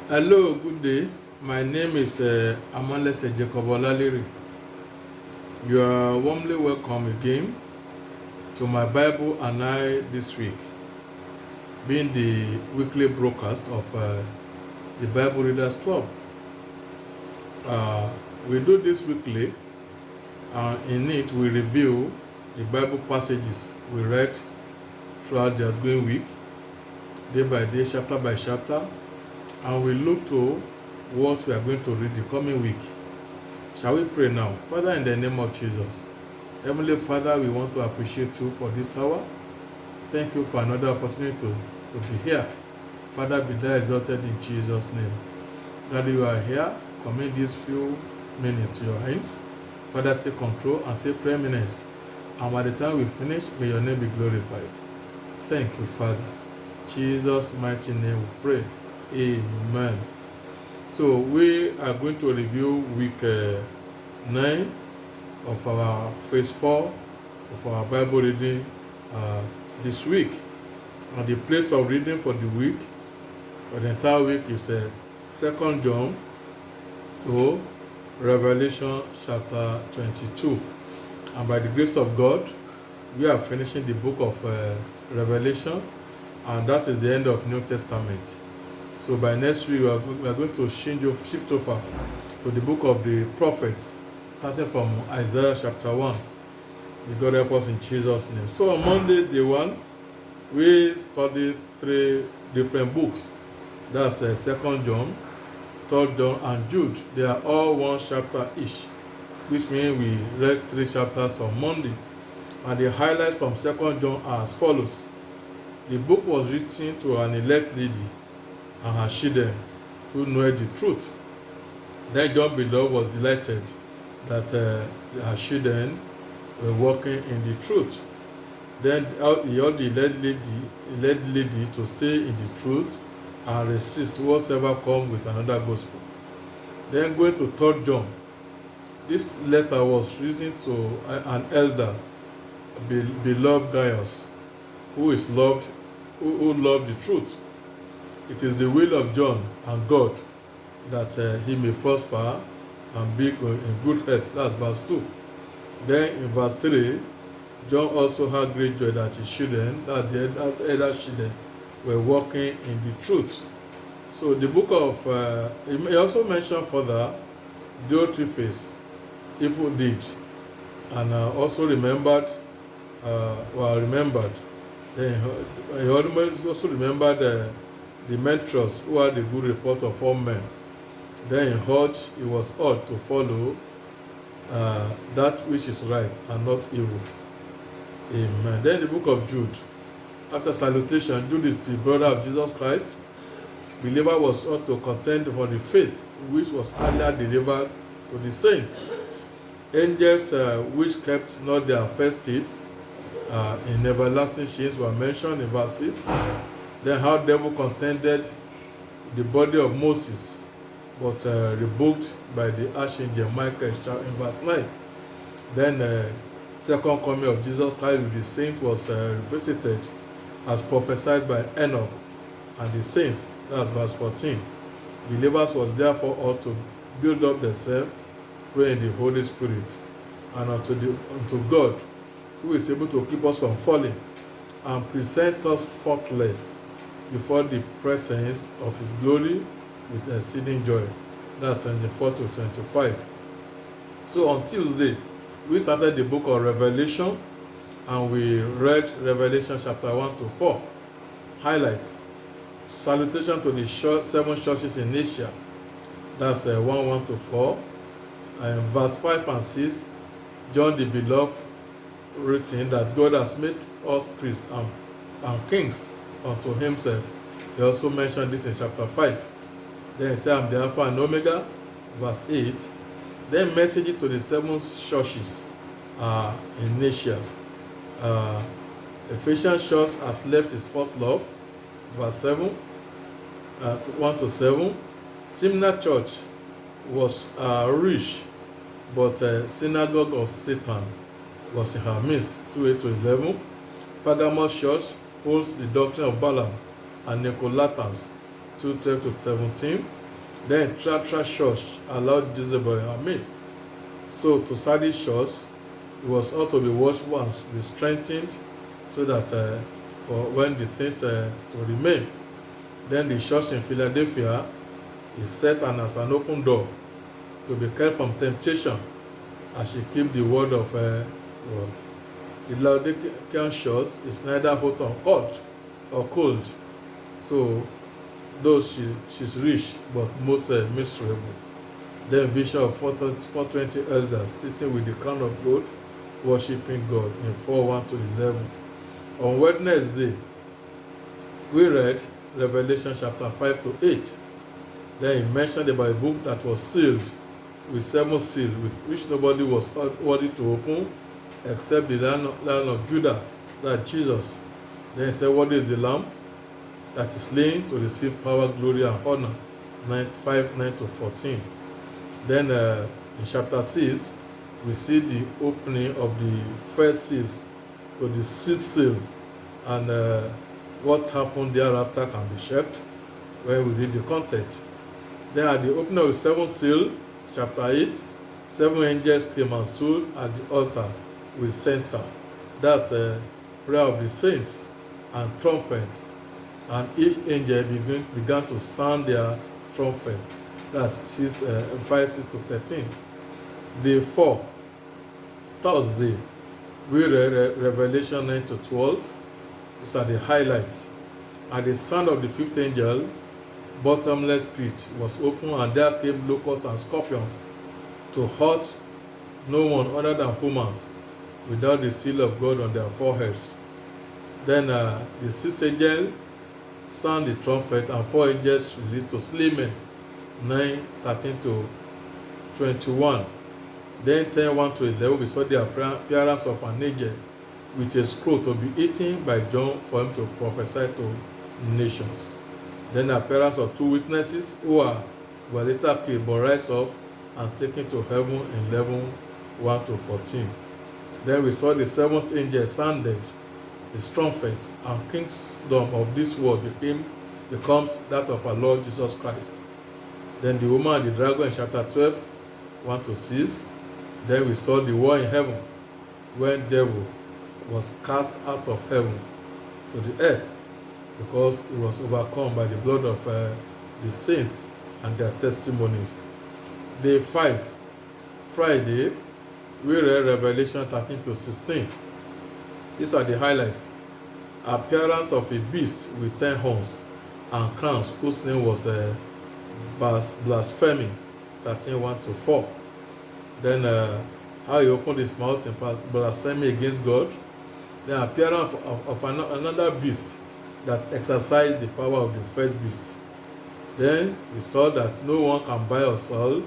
Hello, good day. My name is Amalese Jacob Olalere. You are warmly welcome again to my Bible and I this week, being the weekly broadcast of the Bible Readers Club. We do this weekly, and in it we review the Bible passages we read throughout the ongoing week, day by day, chapter by chapter, and we look to what we are going to read the coming week. Shall we pray now? Father, in the name of Jesus, Heavenly Father, we want to appreciate you for this hour. Thank you for another opportunity to be here. Father, be thou exalted in Jesus' name. Daddy, you are here. Commit these few minutes to your hands. Father, take control and take preeminence. And by the time we finish, may your name be glorified. Thank you, Father. In Jesus' mighty name we pray. Amen. So we are going to review week 9 of our phase 4 of our Bible reading this week. And the place of reading for the week, for the entire week, is 2 John to Revelation chapter 22. And by the grace of God, we are finishing the book of Revelation, and that is the end of New Testament. So by next week, we are going to shift over to the book of the prophets, starting from Isaiah chapter 1. May God help us in Jesus' name. So on Monday, day 1, we studied 3 different books. That's 2 John, 3 John, and Jude. They are all 1 chapter each, which means we read 3 chapters on Monday. And the highlights from 2 John are as follows. The book was written to an elect lady and her children who know the truth. Then John beloved was delighted that her children were walking in the truth. Then he ordered the lady to stay in the truth and resist whatsoever comes with another gospel. Then going to 3 John. This letter was written to an elder, beloved Gaius, who loved the truth. It is the will of John and God that he may prosper and be in good health. That's verse 2. Then in verse 3, John also had great joy that his children, that the other children, were walking in the truth. So the book of, he also mentioned further Diotrephes, evil deed, and also remembered. Then he also remembered the mentors who had a good report of all men. Then he was ought to follow that which is right and not evil. Amen. Then the book of Jude. After salutation, Jude is the brother of Jesus Christ. Believer was ought to contend for the faith which was earlier delivered to the saints. Angels which kept not their first states in everlasting chains were mentioned in verse 6. Then how devil contended the body of Moses, but rebuked by the archangel Michael in verse 9. Then second coming of Jesus Christ with the saints was visited as prophesied by Enoch and the saints. That's verse 14. Believers was therefore ought to build up themselves, pray in the Holy Spirit, and unto God, who is able to keep us from falling and present us faultless before the presence of his glory with exceeding joy. That's 24 to 25. So on Tuesday, we started the book of Revelation, and we read Revelation chapter 1 to 4. Highlights. Salutation to the 7 churches in Asia. That's 1 to 4. And verse 5 and 6, John the beloved written that God has made us priests and kings unto himself. He also mentioned this in chapter 5. Then he said, I'm the Alpha and Omega, verse 8. Then messages to the 7 churches in Asia. Ephesians church has left his first love, verse 7, 1 to 7. Smyrna church was rich, but synagogue of Satan was in her midst, 2 to 11. Pergamos church holds the doctrine of Balaam and Nicolaitans, 2:12 to 17. Then Thyatira church allowed Jezebel in her midst. So to Sardis church, it was ought to be washed once, be strengthened, so that for when the things to remain. Then the church in Philadelphia is set as an open door to be kept from temptation, as she keep the word of God. The Laodicean church is neither hot or cold. So though she's rich, but most miserable. Then vision of 420 elders sitting with the crown of gold, worshiping God in 4:1 to 11. On Wednesday, we read Revelation chapter 5 to 8. Then he mentioned about a book that was sealed with 7 seals, with which nobody was worthy to open except the Lion of Judah, that Jesus. Then he said, what is the Lamb that is slain to receive power, glory, and honor? 5:9 to 14. Then in chapter 6, we see the opening of the first seals to the 6th seal, and what happened thereafter can be checked when we read the content. Then at the opening of the 7th seal, chapter 8, 7 angels came and stood at the altar with censer. That's a prayer of the saints and trumpets. And each angel began to sound their trumpet. That's 5:6 to 13. Day 4, Thursday, we read Revelation 9 to 12. These are the highlights. At the sound of the 5th angel, bottomless pit was opened, and there came locusts and scorpions to hurt no one other than humans, without the seal of God on their foreheads. Then the 6th angel sound the trumpet, and 4 angels released to slay men. 9:13 to 21. Then 10:1 to 11, we saw the appearance of an angel with a scroll to be eaten by John for him to prophesy to nations. Then the appearance of 2 witnesses who were later killed but rise up and taken to heaven in 11:1 to 14. Then we saw the 7th angel sounded his trumpet, and kingdom of this world becomes that of our Lord Jesus Christ. Then the woman and the dragon in chapter 12, 1 to 6. Then we saw the war in heaven, when devil was cast out of heaven to the earth, because he was overcome by the blood of the saints and their testimonies. Day 5, Friday, we read Revelation 13 to 16. These are the highlights. Appearance of a beast with 10 horns and crowns, whose name was blasphemy, 13:1 to 4. Then how he opened his mouth in blasphemy against God. The appearance of another beast that exercised the power of the first beast. Then we saw that no one can buy or sell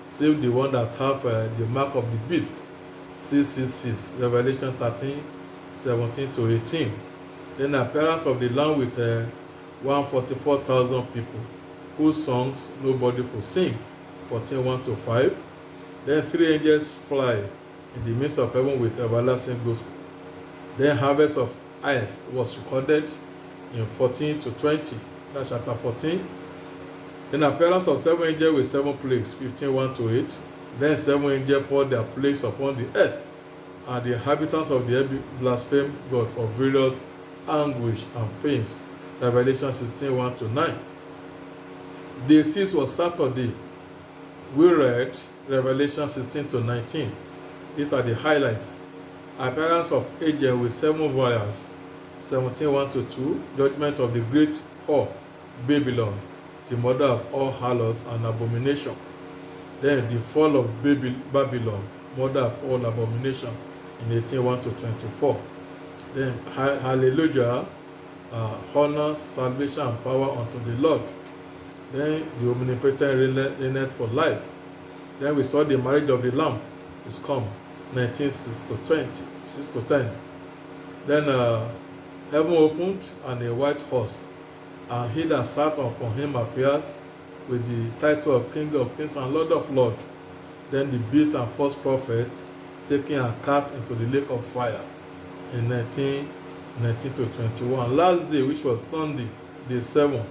save the one that have the mark of the beast, 666, Revelation 13:17 to 18. Then the appearance of the Lamb with 144,000 people, whose songs nobody could sing, 14:1 to 5. Then 3 angels fly in the midst of heaven with everlasting gospel. Then harvest of earth was recorded in 14 to 20. That's chapter 14. Then appearance of 7 angels with 7 plagues, 15:1 to 8. Then 7 angels poured their plagues upon the earth, and the inhabitants of the earth blasphemed God for various anguish and pains. Revelation 16:1 to 9. Day 6 was Saturday. We read Revelation 16 to 19. These are the highlights. Appearance of angel with 7 vials, 17:1 to 2. Judgment of the great whore, Babylon, the mother of all harlots and abomination. Then the fall of Babylon, mother of all abomination, in 18:1 to 24. Then hallelujah, honor, salvation, and power unto the Lord. Then the omnipotent reigneth for life. Then we saw the marriage of the Lamb is come, 19:6 to 20, 6 to 10. Then heaven opened, and a white horse, and he that sat upon him appears with the title of King of Kings and Lord of Lords. Then the beast and false prophet taken and cast into the lake of fire, in 19 to 21. Last day, which was Sunday, day 7,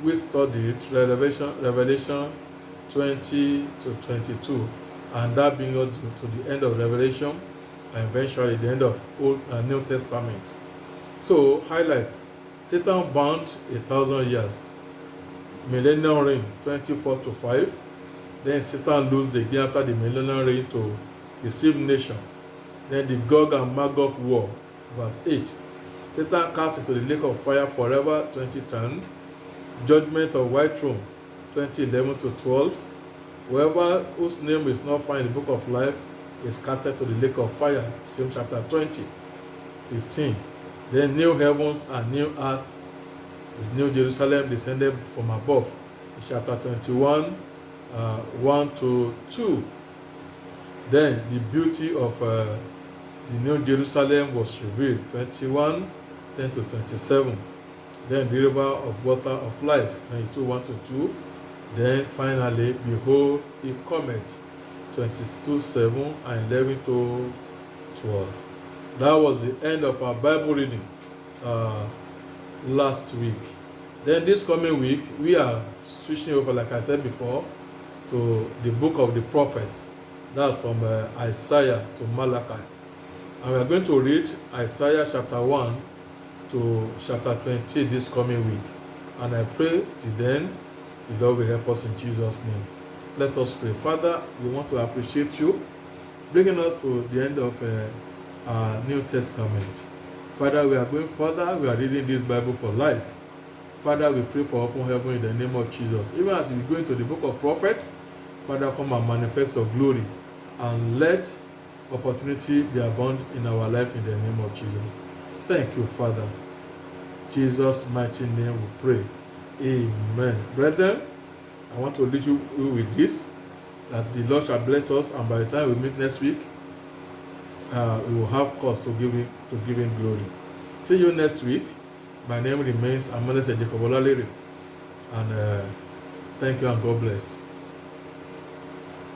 we studied Revelation 20 to 22, and that brings us to the end of Revelation and eventually the end of Old and New Testament. So, highlights: Satan bound 1,000 years, millennial reign 24 to 5. Then Satan loses again after the millennial reign to deceive nation. Then the Gog and Magog war, verse 8. Satan cast into the lake of fire forever, 2010. Judgment of white throne, 2011 to 12. Whoever whose name is not found in the book of life is casted to the lake of fire, same chapter 20, 15. Then new heavens and new earth, with New Jerusalem descended from above, chapter 21, 1 to 2. Then the beauty of the New Jerusalem was revealed, 21, 10 to 27. Then the river of water of life, 22, 1 to 2. Then finally, behold, he cometh, 22, 7 and 11 to 12. That was the end of our Bible reading last week. Then this coming week, we are switching over, like I said before, to the book of the prophets. That's from Isaiah to Malachi. And we are going to read Isaiah chapter 1 to chapter 20 this coming week. And I pray till then, the Lord will help us in Jesus' name. Let us pray. Father, we want to appreciate you bringing us to the end of our New Testament. Father, we are going further. We are reading this Bible for life. Father, we pray for open heaven in the name of Jesus. Even as we go into the book of prophets, Father, come and manifest your glory and let opportunity be abundant in our life in the name of Jesus. Thank you, Father. Jesus' mighty name we pray. Amen. Brethren, I want to leave you with this, that the Lord shall bless us, and by the time we meet next week, we will have cause to give him glory. See you next week. My name remains Amelese Jacob Olalere, and thank you and God bless.